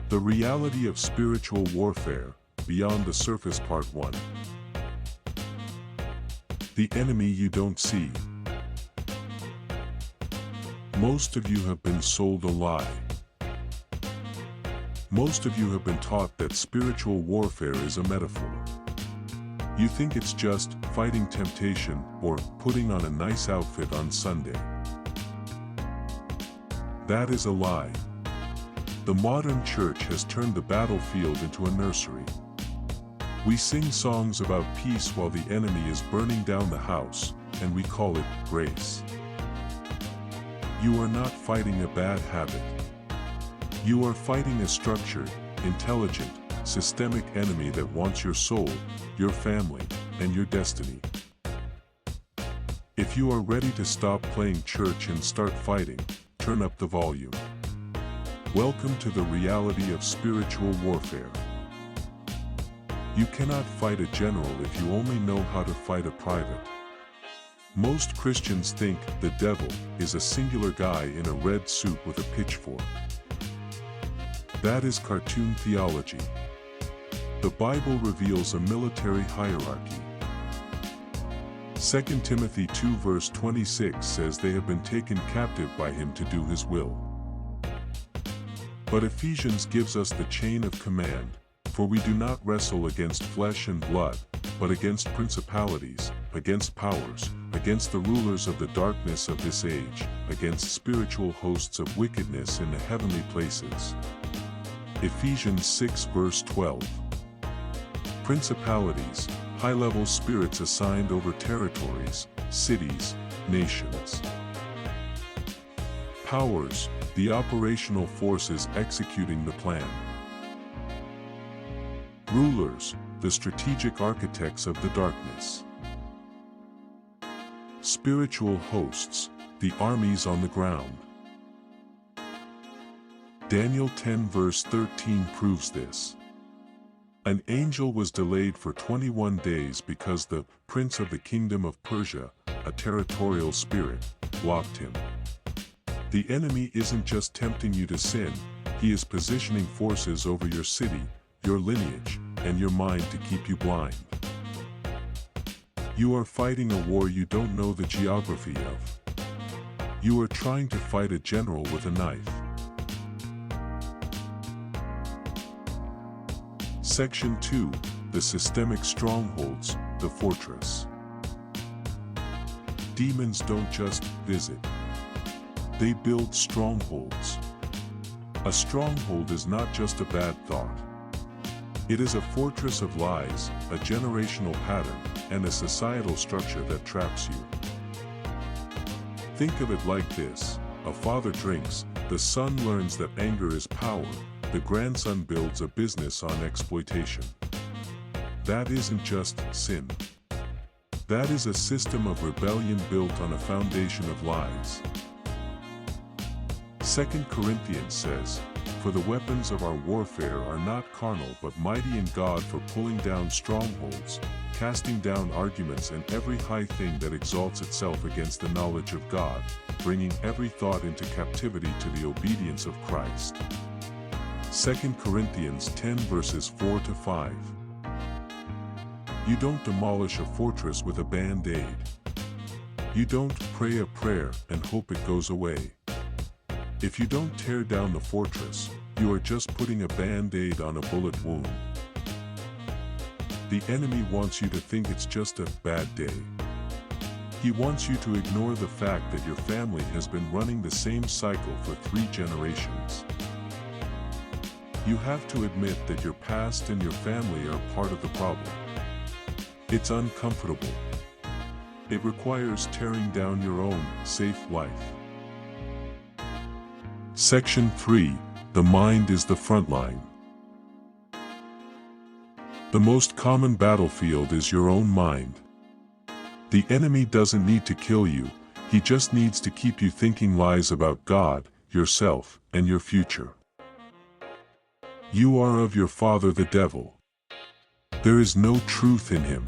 The reality of spiritual warfare, beyond the surface, part 1. The enemy you don't see. Most of you have been sold a lie. Most of you have been taught that spiritual warfare is a metaphor. You think it's just fighting temptation or putting on a nice outfit on Sunday. That is a lie. The modern church has turned the battlefield into a nursery. We sing songs about peace while the enemy is burning down the house, and we call it grace. You are not fighting a bad habit. You are fighting a structured, intelligent, systemic enemy that wants your soul, your family, and your destiny. If you are ready to stop playing church and start fighting, turn up the volume. Welcome to the reality of spiritual warfare. You cannot fight a general if you only know how to fight a private. Most Christians think the devil is a singular guy in a red suit with a pitchfork. That is cartoon theology. The Bible reveals a military hierarchy. 2 Timothy 2 verse 26 says they have been taken captive by him to do his will. But Ephesians gives us the chain of command, for we do not wrestle against flesh and blood, but against principalities, against powers, against the rulers of the darkness of this age, against spiritual hosts of wickedness in the heavenly places. Ephesians 6 verse 12. Principalities, high-level spirits assigned over territories, cities, nations. Powers, the operational forces executing the plan. Rulers, the strategic architects of the darkness. Spiritual hosts, the armies on the ground. Daniel 10 verse 13 proves this. An angel was delayed for 21 days because the prince of the kingdom of Persia, a territorial spirit, blocked him. The enemy isn't just tempting you to sin, he is positioning forces over your city, your lineage, and your mind to keep you blind. You are fighting a war you don't know the geography of. You are trying to fight a general with a knife. Section 2, the systemic strongholds, the fortress. Demons don't just visit. They build strongholds. A stronghold is not just a bad thought. It is a fortress of lies, a generational pattern, and a societal structure that traps you. Think of it like this: a father drinks, the son learns that anger is power, the grandson builds a business on exploitation. That isn't just sin. That is a system of rebellion built on a foundation of lies. 2 Corinthians says, "For the weapons of our warfare are not carnal but mighty in God for pulling down strongholds, casting down arguments and every high thing that exalts itself against the knowledge of God, bringing every thought into captivity to the obedience of Christ." 2 Corinthians 10 verses 4 to 5. You don't demolish a fortress with a band-aid. You don't pray a prayer and hope it goes away. If you don't tear down the fortress, you are just putting a band-aid on a bullet wound. The enemy wants you to think it's just a bad day. He wants you to ignore the fact that your family has been running the same cycle for 3 generations. You have to admit that your past and your family are part of the problem. It's uncomfortable. It requires tearing down your own safe life. Section 3, the mind is the front line. The most common battlefield is your own mind. The enemy doesn't need to kill you, he just needs to keep you thinking lies about God, yourself, and your future. You are of your father the devil. There is no truth in him.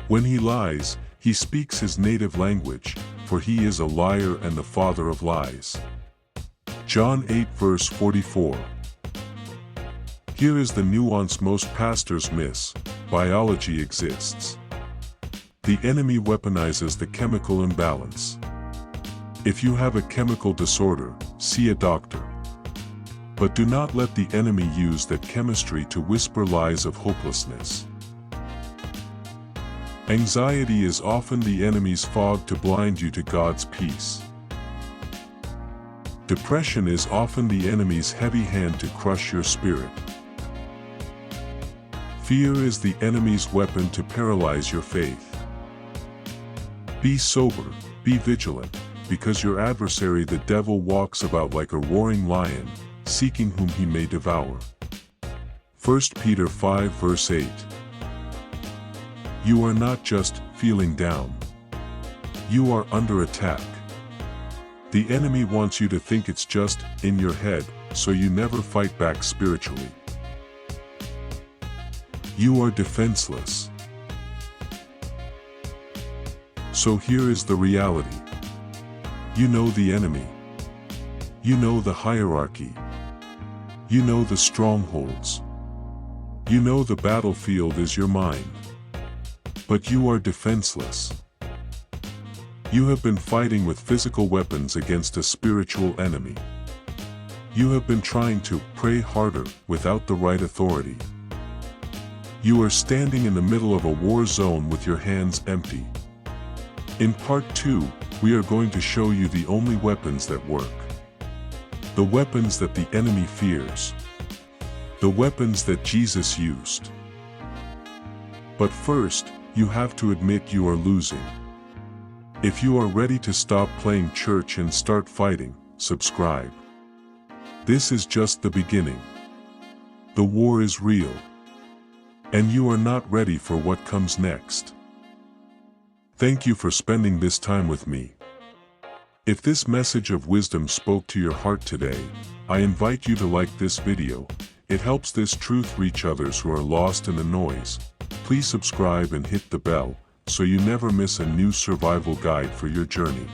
When he lies, he speaks his native language, for he is a liar and the father of lies. John 8 verse 44. Here is the nuance most pastors miss: biology exists. The enemy weaponizes the chemical imbalance. If you have a chemical disorder, see a doctor. But do not let the enemy use that chemistry to whisper lies of hopelessness. Anxiety is often the enemy's fog to blind you to God's peace. Depression is often the enemy's heavy hand to crush your spirit. Fear is the enemy's weapon to paralyze your faith. Be sober, be vigilant, because your adversary the devil walks about like a roaring lion, seeking whom he may devour. 1 Peter 5 verse 8. You are not just feeling down. You are under attack. The enemy wants you to think it's just in your head, so you never fight back spiritually. You are defenseless. So here is the reality. You know the enemy. You know the hierarchy. You know the strongholds. You know the battlefield is your mind. But you are defenseless. You have been fighting with physical weapons against a spiritual enemy. You have been trying to pray harder without the right authority. You are standing in the middle of a war zone with your hands empty. In part 2, we are going to show you the only weapons that work. The weapons that the enemy fears. The weapons that Jesus used. But first, you have to admit you are losing. If you are ready to stop playing church and start fighting, subscribe. This is just the beginning. The war is real. And you are not ready for what comes next. Thank you for spending this time with me. If this message of wisdom spoke to your heart today, I invite you to like this video. It helps this truth reach others who are lost in the noise. Please subscribe and hit the bell, so you never miss a new survival guide for your journey.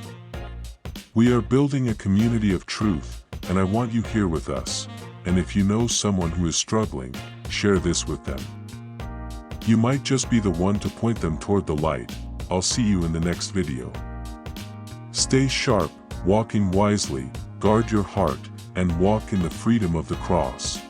We are building a community of truth, and I want you here with us. And if you know someone who is struggling, share this with them. You might just be the one to point them toward the light. I'll see you in the next video. Stay sharp, walking wisely, guard your heart, and walk in the freedom of the cross.